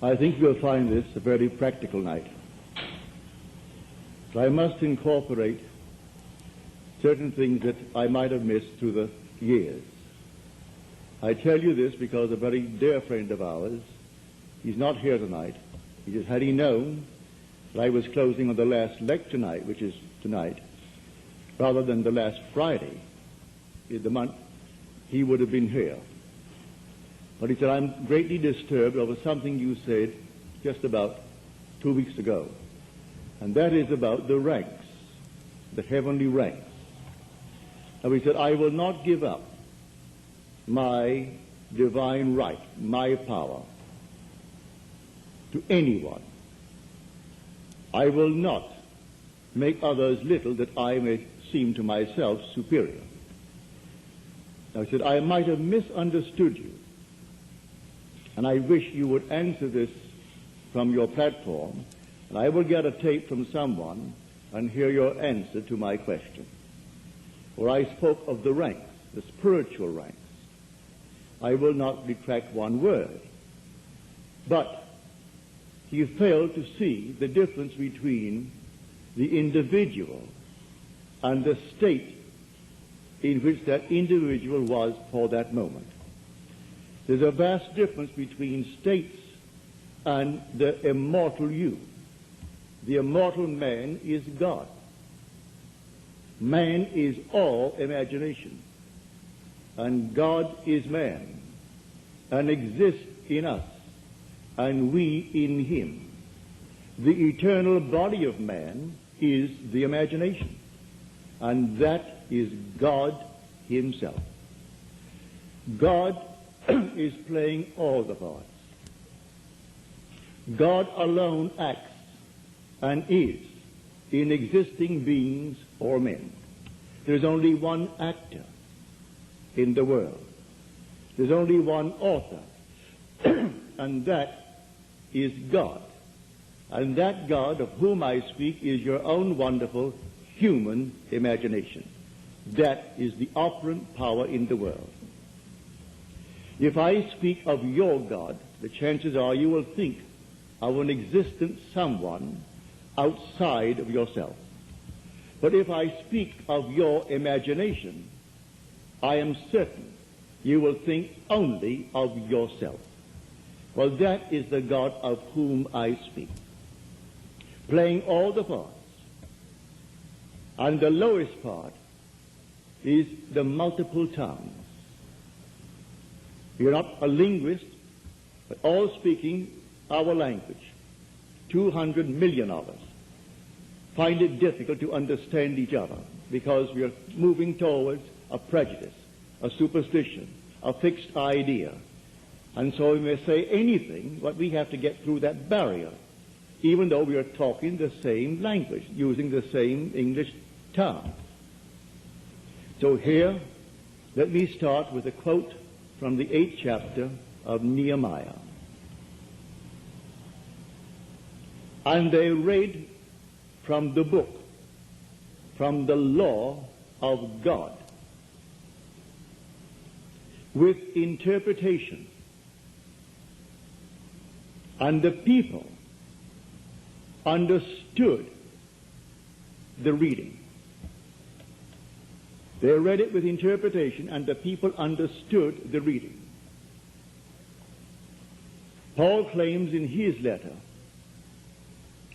I think you'll find this a very practical night. So I must incorporate certain things that I might have missed through the years. I tell you this because a very dear friend of ours, he's not here tonight. He just, had he known that I was closing on the last lecture night, which is tonight, rather than the last Friday in the month, he would have been here. But he said, I'm greatly disturbed over something you said just about 2 weeks ago. And that is about the ranks, the heavenly ranks. And he said, I will not give up my divine right, my power, to anyone. I will not make others little that I may seem to myself superior. Now he said, I might have misunderstood you, and I wish you would answer this from your platform, and I will get a tape from someone and hear your answer to my question. For I spoke of the ranks, the spiritual ranks. I will not retract one word. But he failed to see the difference between the individual and the state in which that individual was for that moment. There's a vast difference between states and the immortal you. The immortal man is God. Man is all imagination, and God is man, and exists in us, and we in him. The eternal body of man is the imagination, and that is God himself. God is playing all the parts. God alone acts and is in existing beings or men. There's only one actor in the world. There's only one author, and that is God. And that God of whom I speak is your own wonderful human imagination. That is the operant power in the world. If I speak of your God, the chances are you will think of an existent someone outside of yourself. But if I speak of your imagination, I am certain you will think only of yourself. Well, that is the God of whom I speak, playing all the parts. And the lowest part is the multiple tongues. You're not a linguist, but all speaking our language. 200 million of us find it difficult to understand each other because we are moving towards a prejudice, a superstition, a fixed idea. And so we may say anything, but we have to get through that barrier, even though we are talking the same language, using the same English term. So here, let me start with a quote from the 8th chapter of Nehemiah. And they read from the book, from the law of God, with interpretation. And the people understood the reading. They read it with interpretation, and the people understood the reading. Paul claims in his letter,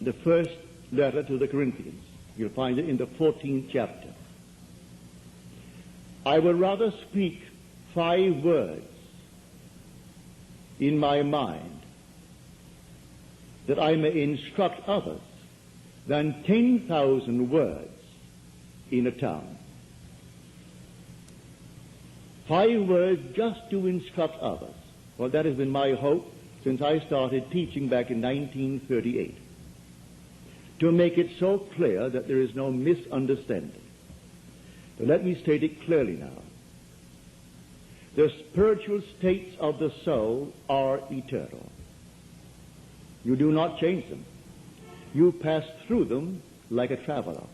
the first letter to the Corinthians, you'll find it in the 14th chapter, I would rather speak 5 words in my mind that I may instruct others than 10,000 words in a tongue. 5 words just to instruct others. Well, that has been my hope since I started teaching back in 1938. To make it so clear that there is no misunderstanding. But let me state it clearly now. The spiritual states of the soul are eternal. You do not change them. You pass through them like a traveler.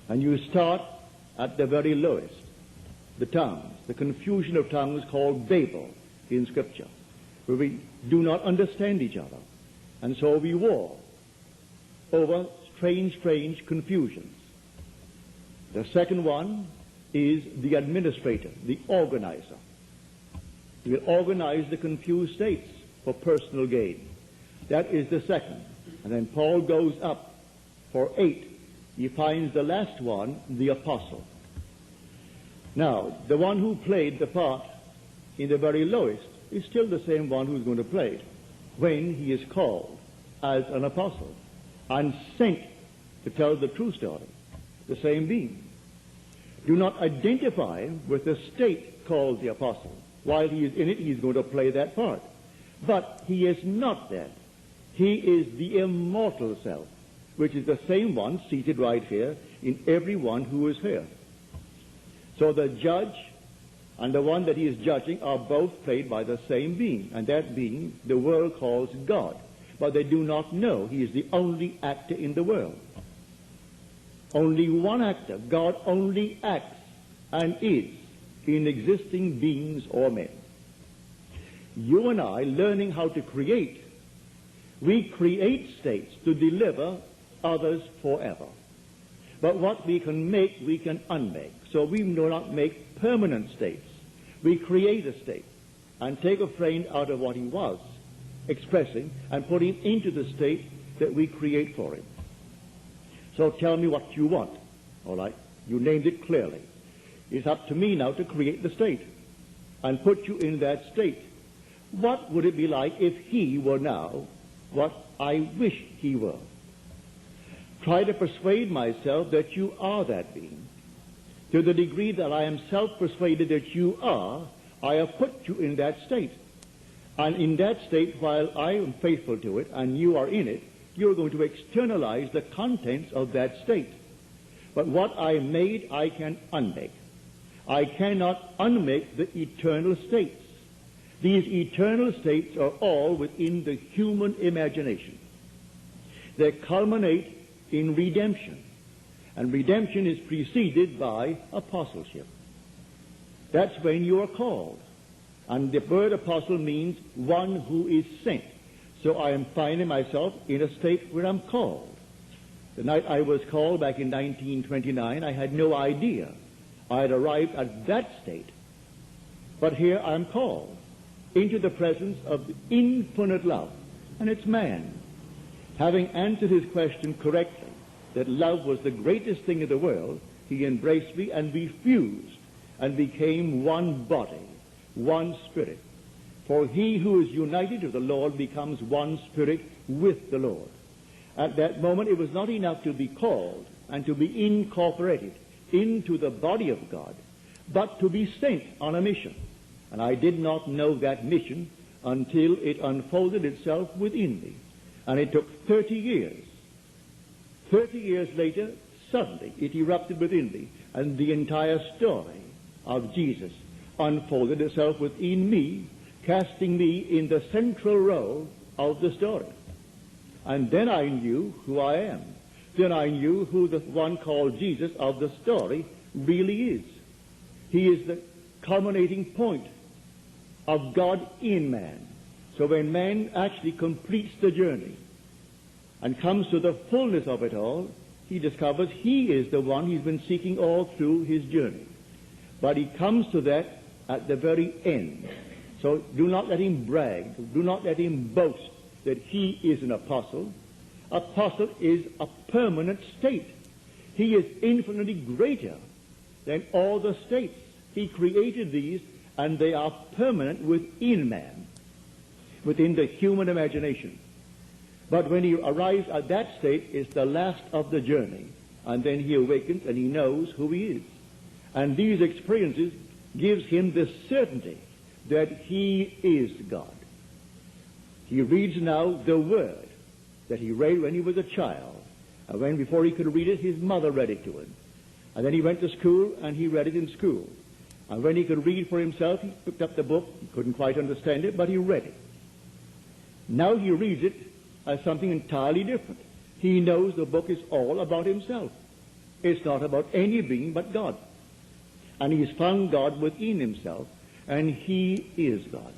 And you start at the very lowest, the tongues, the confusion of tongues called Babel in Scripture, where we do not understand each other, and so we war over strange confusions. The second one is the administrator, the organizer. He will organize the confused states for personal gain. That is the second. And then Paul goes up for 8. He finds the last one, the apostle. Now, the one who played the part in the very lowest is still the same one who's going to play it when he is called as an apostle and sent to tell the true story, the same being. Do not identify him with the state called the apostle. While he is in it, he's going to play that part. But he is not that. He is the immortal self, which is the same one seated right here in everyone who is here. So the judge and the one that he is judging are both played by the same being, and that being the world calls God. But they do not know he is the only actor in the world. Only one actor. God only acts and is in existing beings or men. You and I, learning how to create, we create states to deliver others forever. But what we can make, we can unmake. So we do not make permanent states. We create a state and take a friend out of what he was expressing and put him into the state that we create for him. So tell me what you want. All right? You named it clearly. It's up to me now to create the state and put you in that state. What would it be like if he were now what I wish he were? Try to persuade myself that you are that being. To the degree that I am self-persuaded that you are, I have put you in that state. And in that state, while I am faithful to it and you are in it, you're going to externalize the contents of that state. But what I made, I can unmake. I cannot unmake the eternal states. These eternal states are all within the human imagination. They culminate in redemption. And redemption is preceded by apostleship. That's when you are called. And the word apostle means one who is sent. So I am finding myself in a state where I'm called. The night I was called back in 1929, I had no idea I had arrived at that state. But here I am called into the presence of the infinite love. And it's man. Having answered his question correctly, that love was the greatest thing in the world, he embraced me and we fused and became one body, one spirit. For he who is united to the Lord becomes one spirit with the Lord. At that moment, it was not enough to be called and to be incorporated into the body of God, but to be sent on a mission. And I did not know that mission until it unfolded itself within me. And it took 30 years. 30 years later, suddenly it erupted within me, and the entire story of Jesus unfolded itself within me, casting me in the central role of the story. And then I knew who I am. Then I knew who the one called Jesus of the story really is. He is the culminating point of God in man. So when man actually completes the journey and comes to the fullness of it all, he discovers he is the one he's been seeking all through his journey. But he comes to that at the very end. So do not let him brag. Do not let him boast that he is an apostle. Apostle is a permanent state. He is infinitely greater than all the states. He created these, and they are permanent within man, within the human imagination. But when he arrives at that state, it's the last of the journey. And then he awakens and he knows who he is. And these experiences gives him the certainty that he is God. He reads now the word that he read when he was a child. And when before he could read it, his mother read it to him. And then he went to school and he read it in school. And when he could read for himself, he picked up the book. He couldn't quite understand it, but he read it. Now he reads it as something entirely different. He knows the book is all about himself. It's not about any being but God. And he's found God within himself, and he is God.